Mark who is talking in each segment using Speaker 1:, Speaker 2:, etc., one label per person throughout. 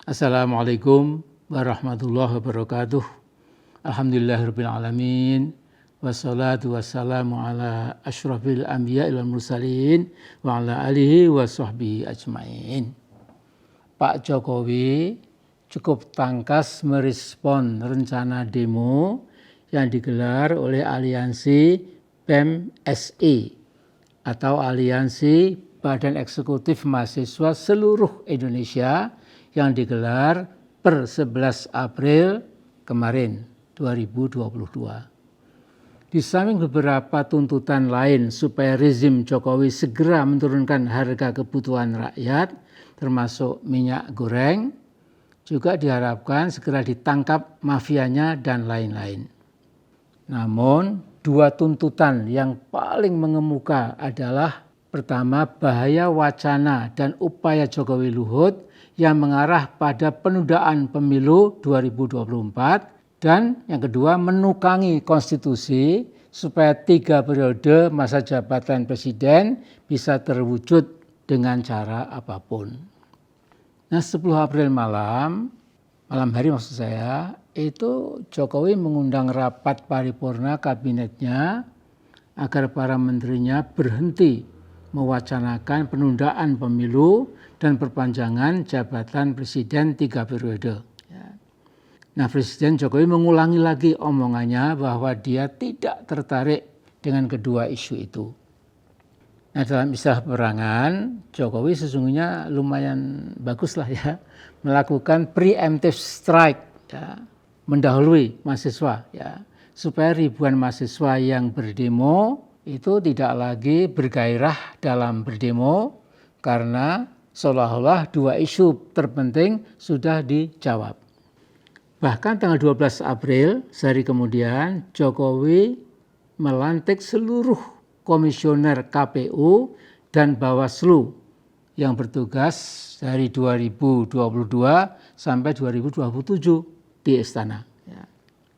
Speaker 1: Assalamualaikum warahmatullahi wabarakatuh. Alhamdulillahirabbil alamin. Wassalatu wassalamu ala asyrafil anbiya'i wal mursalin wa ala alihi wa sahbihi ajmain. Pak Jokowi cukup tangkas merespon rencana demo yang digelar oleh Aliansi BEM-SI atau Aliansi Badan Eksekutif Mahasiswa Seluruh Indonesia yang digelar per 11 April kemarin 2022. Di samping beberapa tuntutan lain supaya rezim Jokowi segera menurunkan harga kebutuhan rakyat termasuk minyak goreng, juga diharapkan segera ditangkap mafianya dan lain-lain. Namun dua tuntutan yang paling mengemuka adalah pertama, bahaya wacana dan upaya Jokowi Luhut yang mengarah pada penundaan pemilu 2024 dan yang kedua menukangi konstitusi supaya 3 periode masa jabatan presiden bisa terwujud dengan cara apapun. Nah 10 April malam hari maksud saya, itu Jokowi mengundang rapat paripurna kabinetnya agar para menterinya berhenti mewacanakan penundaan pemilu dan perpanjangan jabatan presiden 3 periode. Nah, Presiden Jokowi mengulangi lagi omongannya bahwa dia tidak tertarik dengan kedua isu itu. Nah, dalam istilah peperangan, Jokowi sesungguhnya lumayan bagus lah ya, melakukan preemptive strike, ya, mendahului mahasiswa, ya, supaya ribuan mahasiswa yang berdemo itu tidak lagi bergairah dalam berdemo karena seolah-olah dua isu terpenting sudah dijawab. Bahkan tanggal 12 April, sehari kemudian, Jokowi melantik seluruh komisioner KPU dan Bawaslu yang bertugas dari 2022 sampai 2027 di Istana.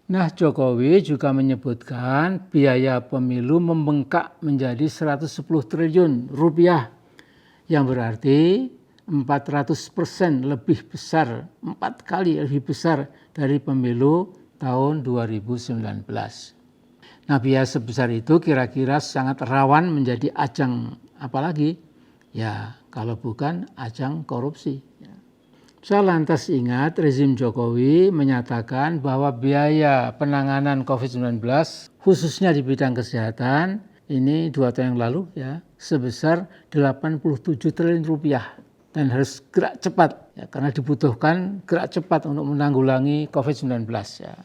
Speaker 1: Nah, Jokowi juga menyebutkan biaya pemilu membengkak menjadi 110 triliun rupiah, yang berarti 400% lebih besar, 4 kali lebih besar dari pemilu tahun 2019. Nah, biaya sebesar itu kira-kira sangat rawan menjadi ajang apalagi? Ya, kalau bukan ajang korupsi. Saya lantas ingat rezim Jokowi menyatakan bahwa biaya penanganan COVID-19 khususnya di bidang kesehatan ini 2 tahun yang lalu ya sebesar 87 triliun rupiah dan harus gerak cepat ya, karena dibutuhkan gerak cepat untuk menanggulangi COVID-19 ya.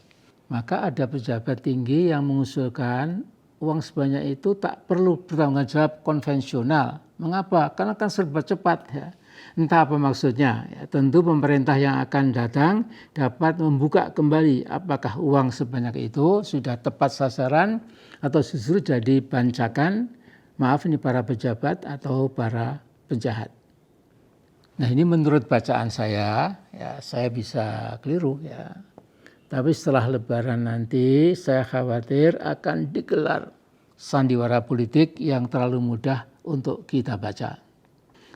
Speaker 1: Maka ada pejabat tinggi yang mengusulkan uang sebanyak itu tak perlu bertanggung jawab konvensional. Mengapa? Karena kan serba cepat ya. Entah apa maksudnya, ya, tentu pemerintah yang akan datang dapat membuka kembali apakah uang sebanyak itu sudah tepat sasaran atau justru jadi bancakan, maaf ini para pejabat atau para penjahat. Nah ini menurut bacaan saya, ya saya bisa keliru ya. Tapi setelah Lebaran nanti saya khawatir akan digelar sandiwara politik yang terlalu mudah untuk kita baca.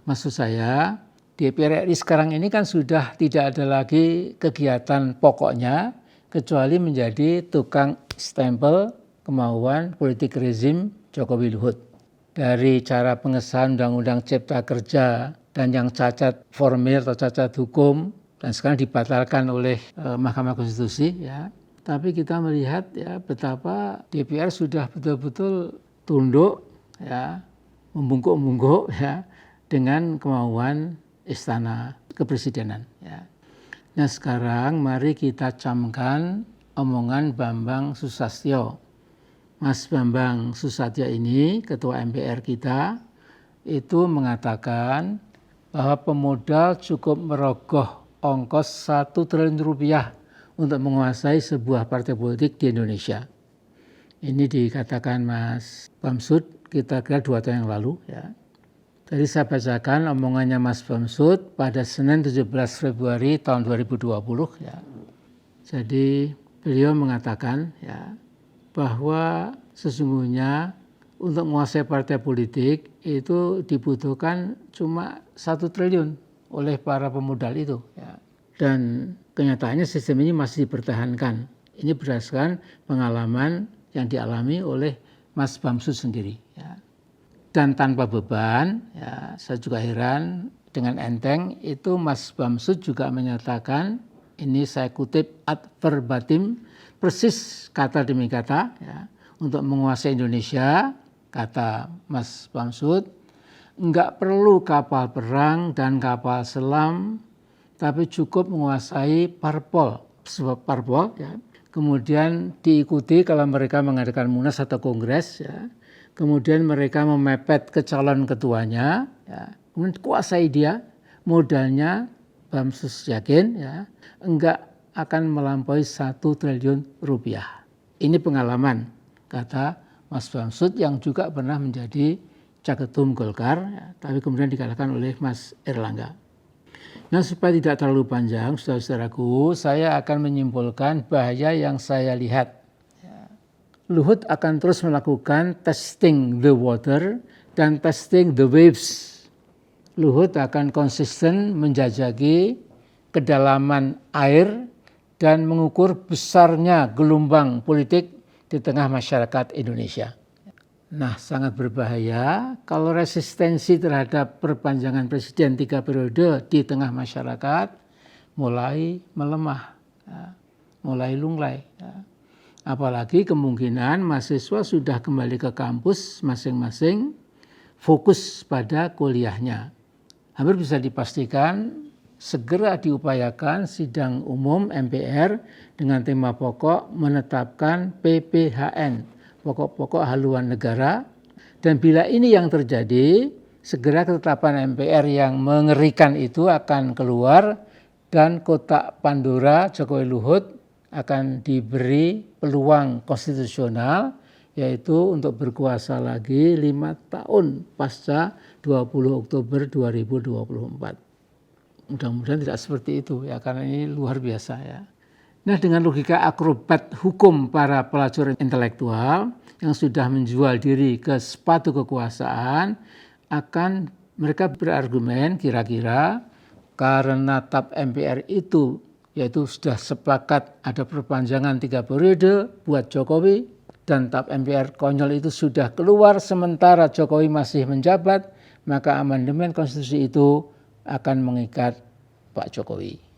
Speaker 1: Maksud saya, DPR RI sekarang ini kan sudah tidak ada lagi kegiatan pokoknya kecuali menjadi tukang stempel kemauan politik rezim Jokowi Luhut. Dari cara pengesahan Undang-Undang Cipta Kerja dan yang cacat formil atau cacat hukum dan sekarang dibatalkan oleh Mahkamah Konstitusi ya. Tapi kita melihat ya betapa DPR sudah betul-betul tunduk ya, membungkuk-bungkuk ya dengan kemauan istana kepresidenan ya. Nah sekarang mari kita camkan omongan Bambang Susatyo. Mas Bambang Susatyo ini ketua MPR kita itu mengatakan bahwa pemodal cukup merogoh ongkos 1 triliun rupiah untuk menguasai sebuah partai politik di Indonesia. Ini dikatakan Mas Bamsud kita kira 2 tahun yang lalu ya. Tadi saya bacakan omongannya Mas Bamsud pada Senin 17 Februari tahun 2020 ya. Jadi beliau mengatakan ya bahwa sesungguhnya untuk menguasai partai politik itu dibutuhkan cuma 1 triliun oleh para pemodal itu ya. dan kenyataannya sistem ini masih dipertahankan. Ini berdasarkan pengalaman yang dialami oleh Mas Bamsud sendiri. Ya. Dan tanpa beban, ya, saya juga heran dengan enteng itu Mas Bamsud juga menyatakan, ini saya kutip ad verbatim, persis kata demi kata, ya, untuk menguasai Indonesia, kata Mas Bamsud, enggak perlu kapal perang dan kapal selam, tapi cukup menguasai parpol, ya. Kemudian diikuti kalau mereka mengadakan munas atau kongres, ya. Kemudian mereka memepet ke calon ketuanya, ya. Kemudian kuasai dia, modalnya Bamsud yakin, ya, enggak akan melampaui 1 triliun rupiah. Ini pengalaman, kata Mas Bamsud yang juga pernah menjadi Caketum Golkar, ya, tapi kemudian dikalahkan oleh Mas Erlangga. Nah, supaya tidak terlalu panjang, saudara-saudaraku, saya akan menyimpulkan bahaya yang saya lihat. Luhut akan terus melakukan testing the water dan testing the waves. Luhut akan konsisten menjajaki kedalaman air dan mengukur besarnya gelombang politik di tengah masyarakat Indonesia. Nah, sangat berbahaya kalau resistensi terhadap perpanjangan presiden 3 periode di tengah masyarakat mulai melemah, ya, mulai lunglai. Ya. Apalagi kemungkinan mahasiswa sudah kembali ke kampus masing-masing, fokus pada kuliahnya. Hampir bisa dipastikan segera diupayakan sidang umum MPR dengan tema pokok menetapkan PPHN, pokok-pokok haluan negara, dan bila ini yang terjadi, segera ketetapan MPR yang mengerikan itu akan keluar dan kotak Pandora Jokowi Luhut akan diberi peluang konstitusional, yaitu untuk berkuasa lagi 5 tahun pasca 20 Oktober 2024. Mudah-mudahan tidak seperti itu, ya, karena ini luar biasa, ya. Nah, dengan logika akrobat hukum para pelacur intelektual yang sudah menjual diri ke sepatu kekuasaan, akan mereka berargumen kira-kira karena TAP MPR itu, yaitu sudah sepakat ada perpanjangan 3 periode buat Jokowi, dan TAP MPR konyol itu sudah keluar sementara Jokowi masih menjabat, maka amandemen konstitusi itu akan mengikat Pak Jokowi.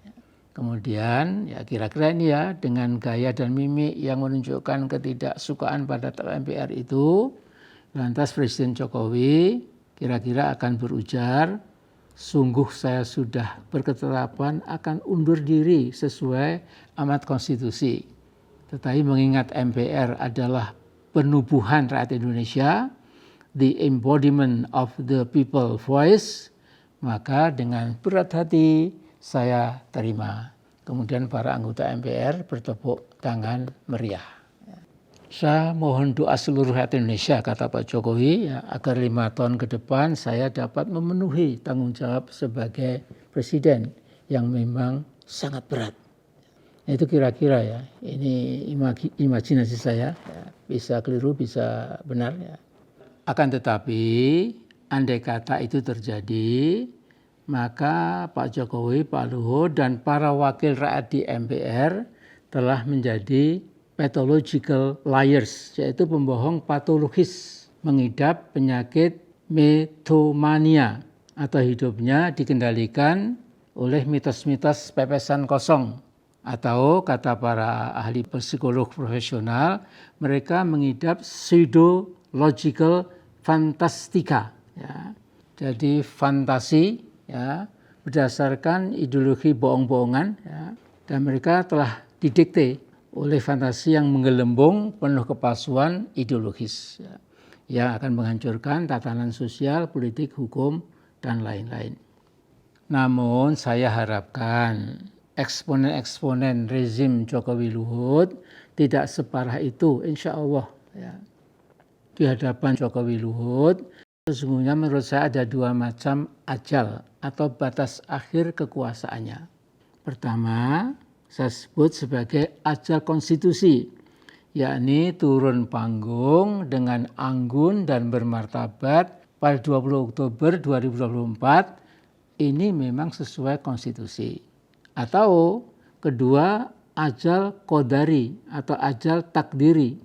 Speaker 1: Kemudian ya kira-kira ini ya dengan gaya dan mimik yang menunjukkan ketidaksukaan pada TAP MPR itu, lantas Presiden Jokowi kira-kira akan berujar, sungguh saya sudah berketetapan akan undur diri sesuai amanat konstitusi. Tetapi mengingat MPR adalah penubuhan rakyat Indonesia, the embodiment of the people voice, maka dengan berat hati saya terima. Kemudian para anggota MPR bertepuk tangan meriah. Saya mohon doa seluruh rakyat Indonesia, kata Pak Jokowi, ya, agar 5 tahun ke depan saya dapat memenuhi tanggung jawab sebagai presiden yang memang sangat berat. Itu kira-kira ya, ini imajinasi saya, ya, bisa keliru, bisa benar. Ya. Akan tetapi, andai kata itu terjadi, maka Pak Jokowi, Pak Luhut, dan para wakil rakyat di MPR telah menjadi pathological liars, yaitu pembohong patologis, mengidap penyakit metomania atau hidupnya dikendalikan oleh mitos-mitos pepesan kosong, atau kata para ahli psikolog profesional, mereka mengidap pseudological fantastika, ya. Jadi fantasi, ya, berdasarkan ideologi bohong-bohongan, ya, dan mereka telah didikte oleh fantasi yang menggelembung penuh kepalsuan ideologis, ya, yang akan menghancurkan tatanan sosial, politik, hukum, dan lain-lain. Namun saya harapkan eksponen-eksponen rezim Jokowi Luhut tidak separah itu, insya Allah. Ya. Di hadapan Jokowi Luhut, sesungguhnya menurut saya ada 2 macam ajal atau batas akhir kekuasaannya. Pertama, saya sebut sebagai ajal konstitusi, yakni turun panggung dengan anggun dan bermartabat pada 20 Oktober 2024, ini memang sesuai konstitusi. Atau kedua, ajal qadari atau ajal takdiri,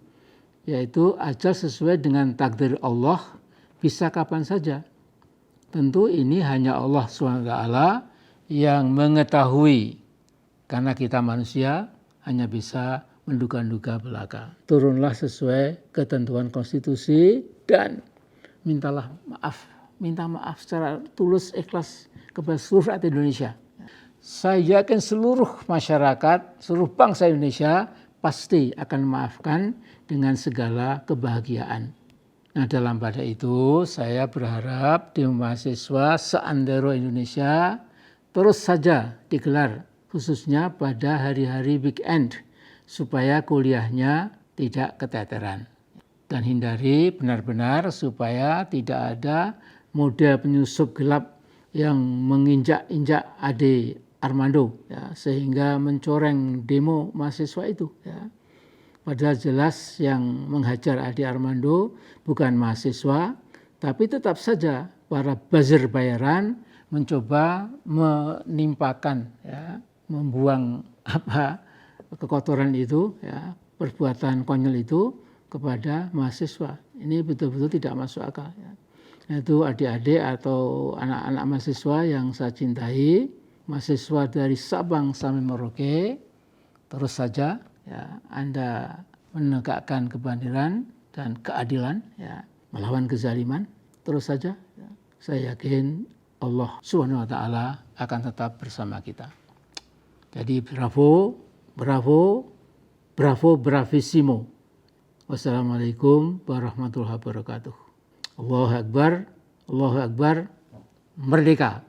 Speaker 1: yaitu ajal sesuai dengan takdir Allah, bisa kapan saja. Tentu ini hanya Allah SWT yang mengetahui, karena kita manusia hanya bisa menduga-duga belaka. Turunlah sesuai ketentuan konstitusi dan minta maaf secara tulus ikhlas kepada seluruh rakyat Indonesia. Saya yakin seluruh masyarakat, seluruh bangsa Indonesia pasti akan memaafkan dengan segala kebahagiaan. Nah, dalam pada itu saya berharap di mahasiswa seantero Indonesia terus saja digelar, khususnya pada hari-hari weekend, supaya kuliahnya tidak keteteran. Dan hindari benar-benar supaya tidak ada model penyusup gelap yang menginjak-injak Ade Armando, ya, sehingga mencoreng demo mahasiswa itu. Ya. Padahal jelas yang menghajar Ade Armando bukan mahasiswa, tapi tetap saja para buzzer bayaran mencoba menimpakan, ya, membuang kekotoran itu, ya, perbuatan konyol itu kepada mahasiswa. Ini betul-betul tidak masuk akal. Ya. Itu adik-adik atau anak-anak mahasiswa yang saya cintai, mahasiswa dari Sabang sampai Merauke, terus saja, ya, Anda menegakkan kebenaran dan keadilan, ya, melawan kezaliman, terus saja. Ya. Saya yakin Allah SWT akan tetap bersama kita. Jadi bravo, bravissimo. Wassalamualaikum warahmatullahi wabarakatuh. Allahu Akbar, merdeka.